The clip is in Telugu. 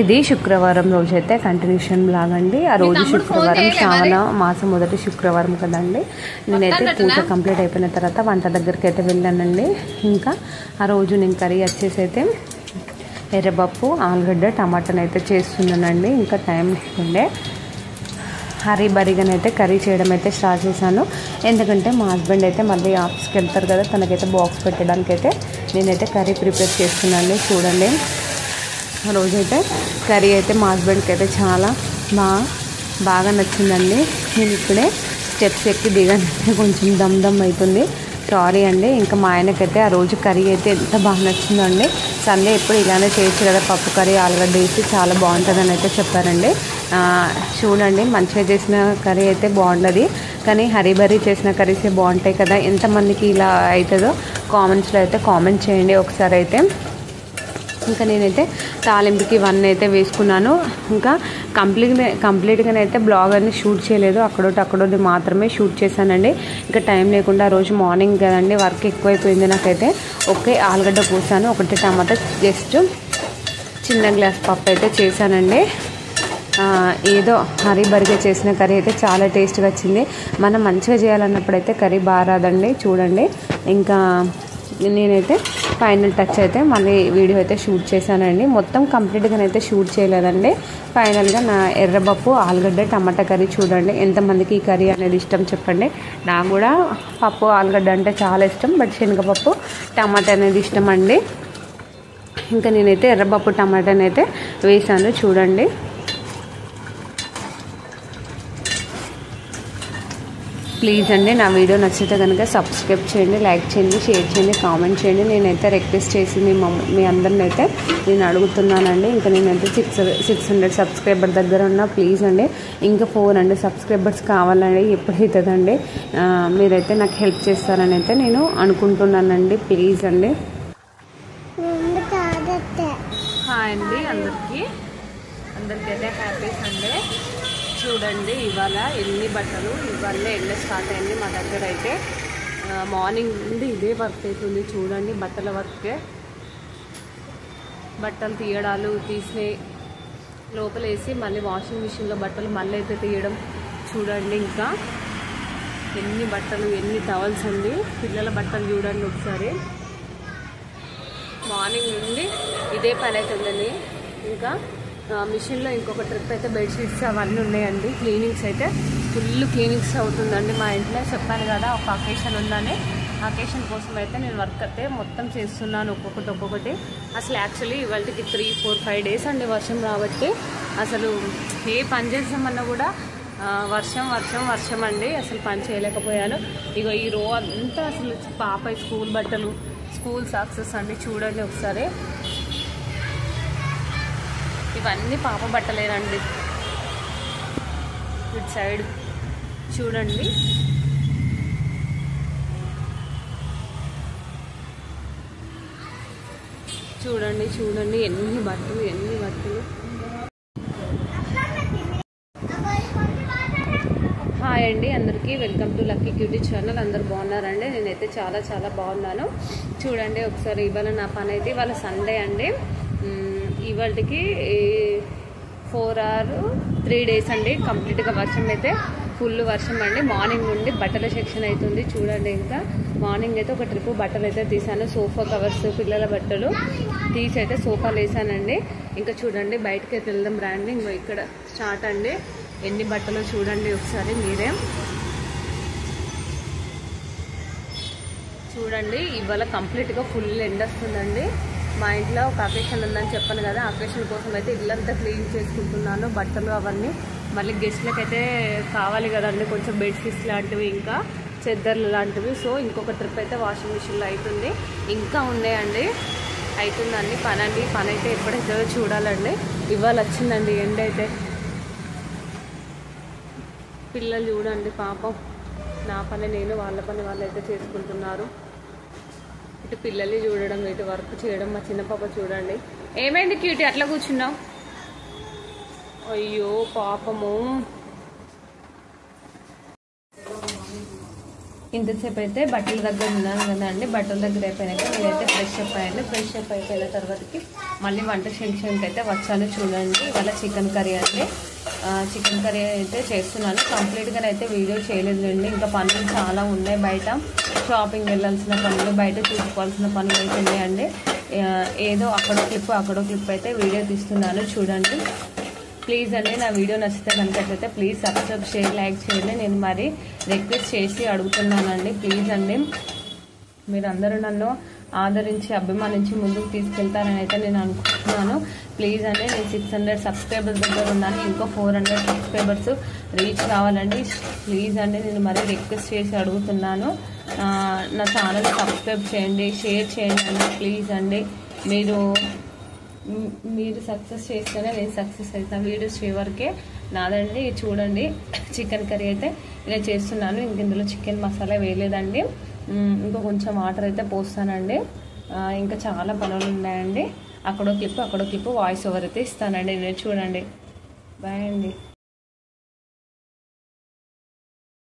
ఇది శుక్రవారం రోజైతే కంటిన్యూషన్ లాగండి. ఆ రోజు శుక్రవారం శ్రావణ మాసం మొదటి శుక్రవారం కదండి. నేనైతే పూజ కంప్లీట్ అయిపోయిన తర్వాత వంట దగ్గరికి అయితే వెళ్ళానండి. ఇంకా ఆ రోజు నేను కర్రీ వచ్చేసి అయితే ఎర్రపప్పు, ఆలుగడ్డ, టమాటాని అయితే చేస్తున్నానండి. ఇంకా టైం లేకుండే హరీ బరీగానైతే కర్రీ చేయడం అయితే స్టార్ట్ చేశాను. ఎందుకంటే మా హస్బెండ్ అయితే మళ్ళీ ఆఫీస్కి వెళ్తారు కదా, తనకైతే బాక్స్ పెట్టడానికి అయితే నేనైతే కర్రీ ప్రిపేర్ చేస్తున్నాను. చూడండి, రోజైతే కర్రీ అయితే మా హస్బెండ్కి అయితే చాలా బాగా నచ్చిందండి. నేను ఇప్పుడే స్టెప్స్ ఎక్కి దిగానంటే కొంచెం దమ్ దమ్ అవుతుంది, సారీ అండి. ఇంకా మా ఆయనకైతే ఆ రోజు కర్రీ అయితే ఎంత బాగా నచ్చిందండి. సండే ఎప్పుడు ఇలానే చేయొచ్చు కదా, పప్పు కర్రీ ఆలుగడ్డ వేసి చాలా బాగుంటుందని అయితే చెప్పారండి. చూడండి, మంచిగా చేసిన కర్రీ అయితే బాగుంటుంది, కానీ హరీ బరీ చేసిన కర్రీసే బాగుంటాయి కదా. ఎంతమందికి ఇలా అవుతుందో కామెంట్స్లో అయితే కామెంట్ చేయండి ఒకసారి అయితే. ఇంకా నేనైతే తాలింపుకి ఇవన్నీ అయితే వేసుకున్నాను. ఇంకా కంప్లీట్గానైతే బ్లాగ్ అన్ని షూట్ చేయలేదు, అక్కడోటి మాత్రమే షూట్ చేశానండి. ఇంకా టైం లేకుండా ఆ రోజు మార్నింగ్ కదండి, వర్క్ ఎక్కువైపోయింది నాకైతే. ఒకే ఆలుగడ్డ కోసాను, ఒకటి టమాటా, జస్ట్ చిన్న గ్లాస్ పప్పు అయితే చేశానండి. ఏదో హరీ బరిగా చేసిన కర్రీ అయితే చాలా టేస్ట్గా వచ్చింది. మనం మంచిగా చేయాలన్నప్పుడు అయితే కర్రీ బాగా రాదండి. చూడండి, ఇంకా నేనైతే ఫైనల్ టచ్ అయితే మళ్ళీ వీడియో అయితే షూట్ చేశానండి. మొత్తం కంప్లీట్గానైతే షూట్ చేయలేదండి. ఫైనల్గా నా ఎర్రపప్పు, ఆలుగడ్డ, టమాటా కర్రీ చూడండి. ఎంతమందికి ఈ కర్రీ అనేది ఇష్టం చెప్పండి. నాకు కూడా పప్పు ఆలుగడ్డ అంటే చాలా ఇష్టం, బట్ శనగపప్పు టమాటా అనేది ఇష్టం అండి. ఇంకా నేనైతే ఎర్రపప్పు టమాటాని అయితే వేసాను. చూడండి, ప్లీజ్ అండి, నా వీడియో నచ్చితే కనుక సబ్స్క్రైబ్ చేయండి, లైక్ చేయండి, షేర్ చేయండి, కామెంట్ చేయండి. నేనైతే రిక్వెస్ట్ చేసి మీ అందరిని అయితే నేను అడుగుతున్నానండి. ఇంకా నేనైతే 600 సబ్స్క్రైబర్ దగ్గర ఉన్నా. ప్లీజ్ అండి, ఇంకా 400 సబ్స్క్రైబర్స్ కావాలండి. ఎప్పుడైతుందండి, మీరైతే నాకు హెల్ప్ చేస్తారని అయితే నేను అనుకుంటున్నానండి. ప్లీజ్ అండి. హాయ్ అండి అందరికీ అయితే హ్యాపీ సండే. చూడండి, ఇవాళ ఎన్ని బట్టలు, ఇవాళ ఎండ స్టార్ట్ అయింది మా దగ్గర అయితే. మార్నింగ్ నుండి ఇదే వర్క్ అవుతుంది. చూడండి, బట్టల వర్కే, బట్టలు తీయడాలు, తీసి లోపల వేసి మళ్ళీ వాషింగ్ మిషన్లో బట్టలు మళ్ళీ అయితే తీయడం. చూడండి, ఇంకా ఎన్ని బట్టలు, ఎన్ని టవల్స్ అండి. పిల్లల బట్టలు చూడండి ఒకసారి. మార్నింగ్ నుండి ఇదే పని అవుతుందండి. ఇంకా మిషన్లో ఇంకొక ట్రిప్ అయితే బెడ్షీట్స్ అవన్నీ ఉన్నాయండి. క్లీనింగ్స్ అయితే ఫుల్ క్లీనింగ్స్ అవుతుందండి మా ఇంట్లో. చెప్పాను కదా, ఒక అకేషన్ ఉందని. అకేషన్ కోసం అయితే నేను వర్క్ అయితే మొత్తం చేస్తున్నాను, ఒక్కొక్కటి. అసలు యాక్చువల్లీ ఇవాళకి 3, 4, 5 డేస్ అండి వర్షం రాబట్టి. అసలు ఏ పని చేసామన్నా కూడా వర్షం అండి. అసలు పని చేయలేకపోయాను. ఇగో ఈ రో అంతా అసలు పాప స్కూల్ బట్టలు, స్కూల్ సాక్సెస్ అండి. చూడండి ఒకసారి, ఇవన్నీ పాప బట్టలేనండి. ఇటు సైడ్ చూడండి, ఎన్ని బట్టలు. హాయ్ అండి అందరికీ, welcome to Lucky Cutie channel. అందరు బాగున్నారండి? నేనైతే చాలా బాగున్నాను. చూడండి ఒకసారి, ఇవాళ నా పని అయితే, ఇవాళ సండే అండి. ఇవాళకి 4 or 3 డేస్ అండి కంప్లీట్గా వర్షం అయితే, ఫుల్ వర్షం అండి. మార్నింగ్ నుండి బట్టల సెక్షన్ అవుతుంది. చూడండి, ఇంకా మార్నింగ్ అయితే ఒక ట్రిప్ బట్టలు అయితే తీసాను. సోఫా కవర్స్, పిల్లల బట్టలు తీసి అయితే సోఫాలు వేసానండి. ఇంకా చూడండి, బయటకి అయితే వెళ్దాం రండి. ఇంకో ఇక్కడ స్టార్ట్ అండి. ఎన్ని బట్టలు చూడండి ఒకసారి మీరే. చూడండి, ఇవాళ కంప్లీట్గా ఫుల్ ఎండ వస్తుందండి. మా ఇంట్లో ఒక అకేషన్ ఉందని చెప్పాను కదా, అకేషన్ కోసం అయితే ఇల్లంతా క్లీన్ చేసుకుంటున్నాను. బట్టలు అవన్నీ మళ్ళీ గెస్ట్లకు అయితే కావాలి కదండి, కొంచెం బెడ్షీట్స్ లాంటివి, ఇంకా చెద్దర్లు లాంటివి. సో ఇంకొక ట్రిప్ అయితే వాషింగ్ మిషన్లో అవుతుంది. ఇంకా ఉన్నాయండి, అవుతుందండి పని అయితే ఎప్పుడైతే చూడాలండి. ఇవాళ వచ్చిందండి ఎండ అయితే. పిల్లలు చూడండి, పాపం, నా పని నేను, వాళ్ళ పని వాళ్ళు అయితే చేసుకుంటున్నారు. ఇటు పిల్లల్ని చూడడం, ఇటు వర్క్ చేయడం. మా చిన్న పాప చూడండి, ఏమైంది క్యూటీ అట్లా కూర్చున్నావు? అయ్యో పాపము. ఇంతసేపు అయితే బట్టల దగ్గర ఉన్నాను కదండి. బట్టల దగ్గర అయిపోయినాక నేనైతే ఫ్రెష్ అప్ అయ్యాను. ఫ్రెష్ అప్ అయిపోయిన తర్వాతకి మళ్ళీ వంట సెక్షన్కి అయితే వచ్చాను. చూడండి, ఇవాళ చికెన్ కర్రీ అండి. చికెన్ కర్రీ అయితే చేస్తున్నాను. కంప్లీట్గా అయితే వీడియో చేయలేదండి, ఇంకా పనులు చాలా ఉన్నాయి. బయట షాపింగ్ వెళ్ళాల్సిన పనులు, బయట చూసుకోవాల్సిన పనులు అయితే ఉన్నాయండి. ఏదో అక్కడో క్లిప్ అయితే వీడియో తీస్తున్నాను. చూడండి ప్లీజ్ అండి, నా వీడియో నచ్చితే కనుకైతే ప్లీజ్ సబ్స్క్రైబ్ షేర్ లైక్ చేయండి. నేను మరి రిక్వెస్ట్ చేసి అడుగుతున్నానండి. ప్లీజ్ అండి, మీరందరూ నన్ను ఆదరించి అభిమానించి ముందుకు తీసుకెళ్తారని అయితే నేను అనుకుంటున్నాను. ప్లీజ్ అండి, నేను 600 సబ్స్క్రైబర్స్ దగ్గర ఉన్నాను. ఇంకో 400 సబ్స్క్రైబర్స్ రీచ్ కావాలండి. ప్లీజ్ అండి, నేను మరీ రిక్వెస్ట్ చేసి అడుగుతున్నాను. నా ఛానల్ సబ్స్క్రైబ్ చేయండి, షేర్ చేయండి అండి. ప్లీజ్ అండి, మీరు సక్సెస్ చేస్తేనే నేను సక్సెస్ అవుతాను. వీడియోస్ చివరికే నాదండి. చూడండి, చికెన్ కర్రీ అయితే ఇలా చేస్తున్నాను. ఇంక ఇందులో చికెన్ మసాలా వేయలేదండి. ఇంకా కొంచెం వాటర్ అయితే పోస్తానండి. ఇంకా చాలా పనులు ఉన్నాయండి. అక్కడో క్లిప్ వాయిస్ ఓవర్ అయితే ఇస్తానండి. నేను చూడండి. బాయ్ అండి.